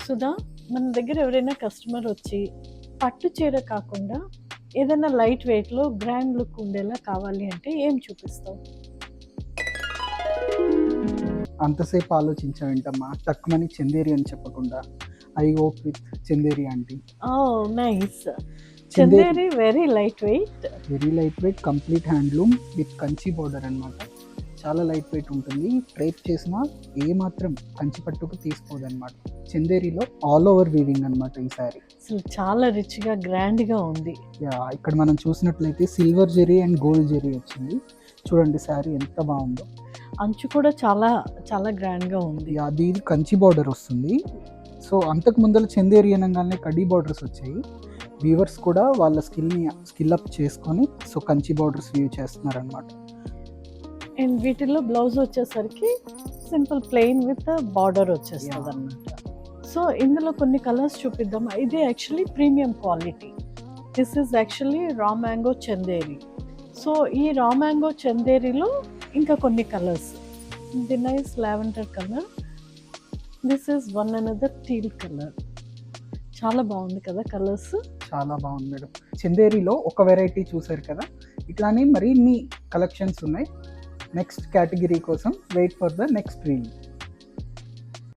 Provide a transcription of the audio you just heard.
సుధా, మన దగ్గర ఎవరైనా కస్టమర్ వచ్చి పట్టు చీర కాకుండా ఏదైనా లైట్ వెయిట్‌లో గ్రాండ్ లుక్ ఉండేలా కావాలి అంటే ఏం చూపిస్తావు? అంతసేపు ఆలోచించావేంటమ్మా? టక్కుమని చందేరి అని చెప్పకుండా I hope with Chanderi aunty. Oh! Nice. Chanderi Chanderi very light weight. Very light weight, complete handloom with Kanchi border అన్నమాట. చాలా లైట్ వెయిట్ ఉంటుంది. డ్రేప్ చేసినా ఏమాత్రం కంచి పట్టుకు తీసుకోదన్నమాట. చందేరిలో ఆల్ ఓవర్ వీవింగ్ అన్నమాట ఈ శారీ. అసలు చాలా రిచ్‌గా, గ్రాండ్‌గా ఉంది. ఇక్కడ మనం చూసినట్లయితే silver zari and gold zari వచ్చింది. చూడండి శారీ ఎంత బాగుందో. అంచు కూడా చాలా చాలా గ్రాండ్‌గా ఉంది. అది కంచి బార్డర్ వస్తుంది. సో అంతకు ముందర చందేరి అనగానే కడీ బార్డర్స్ వచ్చాయి. వీవర్స్ కూడా వాళ్ళ స్కిల్ అప్ చేసుకొని సో కంచి బార్డర్స్ వీవ్ చేస్తున్నారనమాట. అండ్ వీటిల్లో బ్లౌజ్ వచ్చేసరికి సింపుల్ ప్లెయిన్ విత్ బార్డర్ వచ్చేస్తదన్నమాట. సో ఇందులో కొన్ని కలర్స్ చూపిద్దామా? ఇది actually premium quality. This is actually raw mango Chanderi. So ఈ రా మ్యాంగో చందేరిలో ఇంకా కొన్ని colours. The nice lavender colour. This is one another teal colour. చాలా బాగుంది కదా కలర్స్. చాలా బాగుంది మేడం. చందేరిలో ఒక వెరైటీ చూసారు కదా, ఇట్లానే మరిన్ని కలెక్షన్స్ ఉన్నాయి. నెక్స్ట్ కేటగిరీ కోసం wait for the next reel.